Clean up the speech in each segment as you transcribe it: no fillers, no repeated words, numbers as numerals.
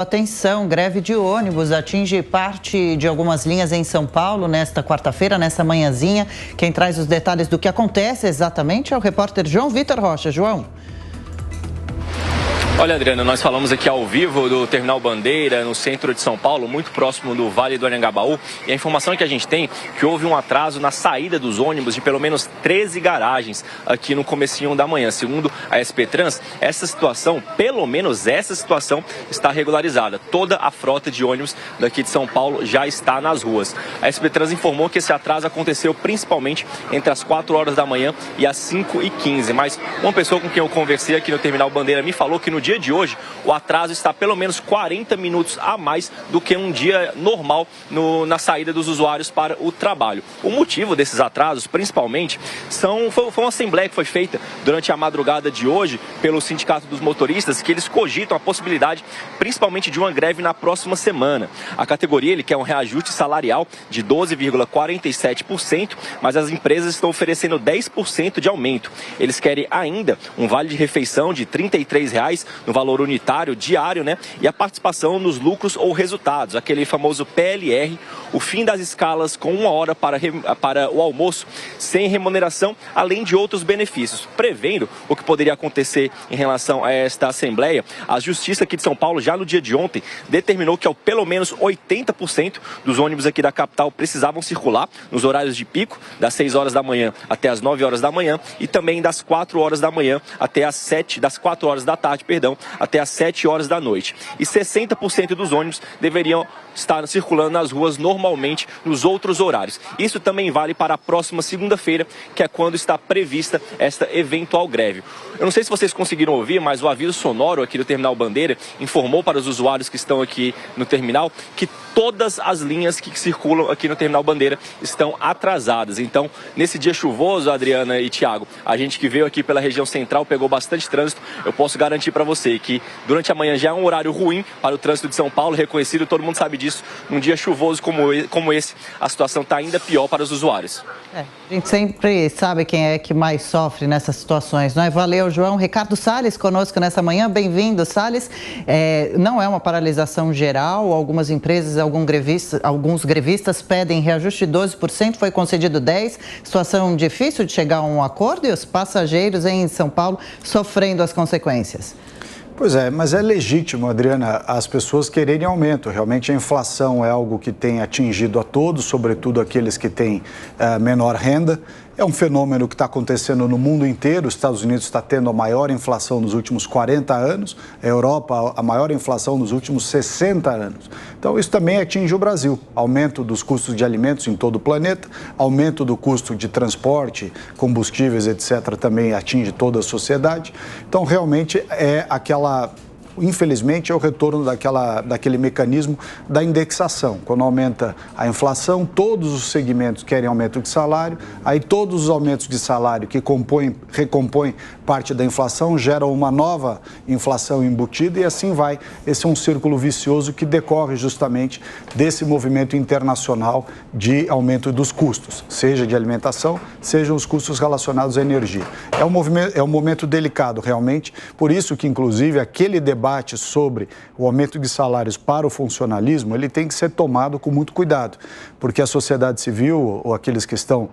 Atenção, greve de ônibus atinge parte de algumas linhas em São Paulo nesta quarta-feira, nessa manhãzinha. Quem traz os detalhes do que acontece exatamente é o repórter João Vitor Rocha. João. Olha, Adriana, nós falamos aqui ao vivo do Terminal Bandeira, no centro de São Paulo, muito próximo do Vale do Anhangabaú. E a informação que a gente tem é que houve um atraso na saída dos ônibus de pelo menos 13 garagens aqui no comecinho da manhã. Segundo a SP Trans, essa situação, pelo menos essa situação, está regularizada. Toda a frota de ônibus daqui de São Paulo já está nas ruas. A SP Trans informou que esse atraso aconteceu principalmente entre as 4 horas da manhã e as 5h15. Mas uma pessoa com quem eu conversei aqui no Terminal Bandeira me falou que no dia de hoje, o atraso está pelo menos 40 minutos a mais do que um dia normal na saída dos usuários para o trabalho. O motivo desses atrasos, principalmente, foi uma assembleia que foi feita durante a madrugada de hoje pelo Sindicato dos Motoristas, que eles cogitam a possibilidade, principalmente, de uma greve na próxima semana. A categoria quer um reajuste salarial de 12,47%, mas as empresas estão oferecendo 10% de aumento. Eles querem ainda um vale de refeição de R$ 33 no valor unitário diário, né? E a participação nos lucros ou resultados, aquele famoso PLR, o fim das escalas com 1 hora para o almoço sem remuneração, além de outros benefícios. Prevendo o que poderia acontecer em relação a esta Assembleia, a Justiça aqui de São Paulo, já no dia de ontem, determinou que pelo menos 80% dos ônibus aqui da capital precisavam circular nos horários de pico, das 6 horas da manhã até as 9 horas da manhã e também das 4 horas da manhã até as 4 horas da tarde, até às 7 horas da noite. E 60% dos ônibus deveriam estar circulando nas ruas normalmente nos outros horários. Isso também vale para a próxima segunda-feira, que é quando está prevista esta eventual greve. Eu não sei se vocês conseguiram ouvir, mas o aviso sonoro aqui do Terminal Bandeira informou para os usuários que estão aqui no terminal que todas as linhas que circulam aqui no Terminal Bandeira estão atrasadas. Então, nesse dia chuvoso, Adriana e Thiago, a gente que veio aqui pela região central pegou bastante trânsito. Eu posso garantir para você que durante a manhã já é um horário ruim para o trânsito de São Paulo, reconhecido, todo mundo sabe disso. Num dia chuvoso como esse, a situação está ainda pior para os usuários. A gente sempre sabe quem é que mais sofre nessas situações, não é? Valeu, João. Ricardo Salles conosco nessa manhã. Bem-vindo, Salles. Não é uma paralisação geral, algumas empresas, alguns grevistas pedem reajuste de 12%, foi concedido 10%. Situação difícil de chegar a um acordo e os passageiros em São Paulo sofrendo as consequências. Pois é, mas é legítimo, Adriana, as pessoas quererem aumento. Realmente a inflação é algo que tem atingido a todos, sobretudo aqueles que têm menor renda. É um fenômeno que está acontecendo no mundo inteiro. Os Estados Unidos está tendo a maior inflação nos últimos 40 anos, a Europa a maior inflação nos últimos 60 anos. Então isso também atinge o Brasil. Aumento dos custos de alimentos em todo o planeta, aumento do custo de transporte, combustíveis, etc., também atinge toda a sociedade. Então realmente infelizmente, é o retorno daquele mecanismo da indexação. Quando aumenta a inflação, todos os segmentos querem aumento de salário, aí todos os aumentos de salário que recompõem parte da inflação geram uma nova inflação embutida e assim vai. Esse é um círculo vicioso que decorre justamente desse movimento internacional de aumento dos custos, seja de alimentação, sejam os custos relacionados à energia. É um momento delicado, realmente, por isso que, inclusive, aquele debate sobre o aumento de salários para o funcionalismo, ele tem que ser tomado com muito cuidado, porque a sociedade civil ou aqueles que estão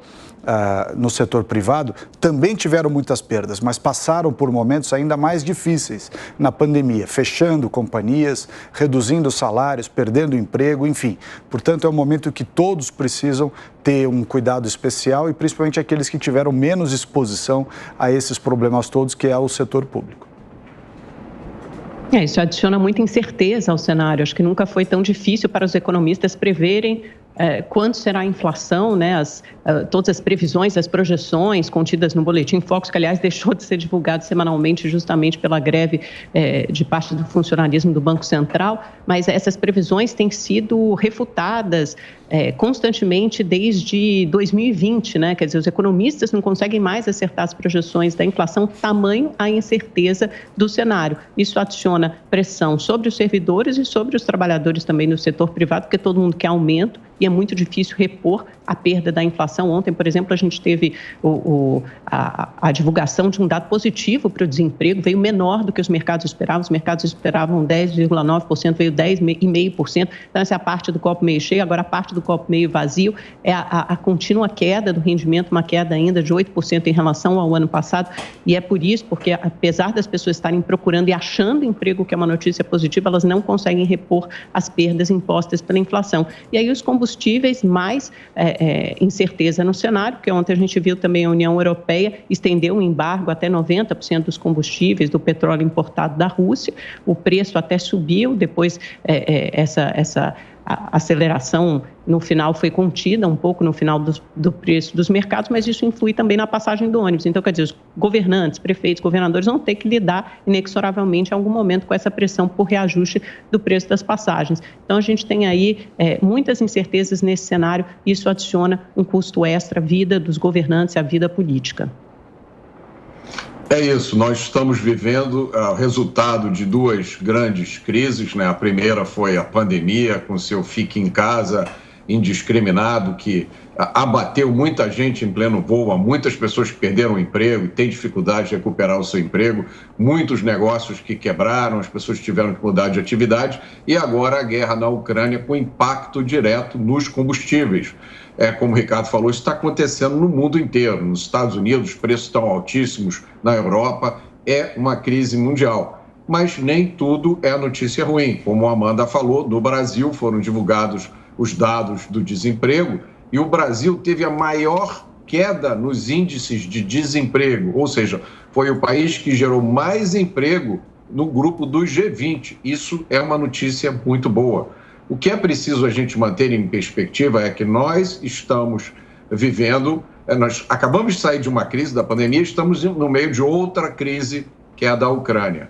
no setor privado também tiveram muitas perdas, mas passaram por momentos ainda mais difíceis na pandemia, fechando companhias, reduzindo salários, perdendo emprego, enfim. Portanto, é um momento que todos precisam ter um cuidado especial e principalmente aqueles que tiveram menos exposição a esses problemas todos, que é o setor público. Isso adiciona muita incerteza ao cenário. Acho que nunca foi tão difícil para os economistas preverem quanto será a inflação, né? Todas as previsões, as projeções contidas no Boletim Focus, que, aliás, deixou de ser divulgado semanalmente justamente pela greve de parte do funcionalismo do Banco Central, mas essas previsões têm sido refutadas constantemente desde 2020, né? Quer dizer, os economistas não conseguem mais acertar as projeções da inflação, tamanho a incerteza do cenário. Isso adiciona adiciona pressão sobre os servidores e sobre os trabalhadores também no setor privado, porque todo mundo quer aumento e é muito difícil repor a perda da inflação. Ontem, por exemplo, a gente teve a divulgação de um dado positivo para o desemprego, veio menor do que os mercados esperavam. Os mercados esperavam 10,9%, veio 10,5%. Então, essa é a parte do copo meio cheio. Agora, a parte do copo meio vazio é a contínua queda do rendimento, uma queda ainda de 8% em relação ao ano passado. E é por isso, porque apesar das pessoas estarem procurando e achando emprego, que é uma notícia positiva, elas não conseguem repor as perdas impostas pela inflação. E aí os combustíveis, mais incerteza no cenário, porque ontem a gente viu também a União Europeia estendeu um embargo até 90% dos combustíveis, do petróleo importado da Rússia. O preço até subiu, depois essa aceleração no final foi contida um pouco no final do preço dos mercados, mas isso influi também na passagem do ônibus. Então, quer dizer, os governantes, prefeitos, governadores vão ter que lidar inexoravelmente em algum momento com essa pressão por reajuste do preço das passagens. Então, a gente tem aí muitas incertezas nesse cenário e isso adiciona um custo extra à vida dos governantes e à vida política. É isso, nós estamos vivendo o resultado de duas grandes crises, né? A primeira foi a pandemia, com seu fique em casa indiscriminado, que abateu muita gente em pleno voo, há muitas pessoas que perderam o emprego e têm dificuldade de recuperar o seu emprego, muitos negócios que quebraram, as pessoas tiveram que mudar de atividade, e agora a guerra na Ucrânia com impacto direto nos combustíveis. Como o Ricardo falou, isso está acontecendo no mundo inteiro. Nos Estados Unidos, os preços estão altíssimos, na Europa, é uma crise mundial. Mas nem tudo é notícia ruim. Como a Amanda falou, no Brasil foram divulgados os dados do desemprego e o Brasil teve a maior queda nos índices de desemprego, ou seja, foi o país que gerou mais emprego no grupo dos G20. Isso é uma notícia muito boa. O que é preciso a gente manter em perspectiva é que nós estamos vivendo, nós acabamos de sair de uma crise da pandemia, estamos no meio de outra crise, que é a da Ucrânia.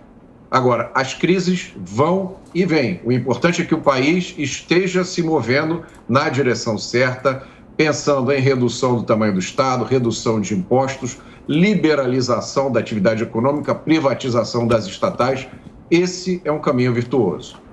Agora, as crises vão e vêm. O importante é que o país esteja se movendo na direção certa, pensando em redução do tamanho do Estado, redução de impostos, liberalização da atividade econômica, privatização das estatais. Esse é um caminho virtuoso.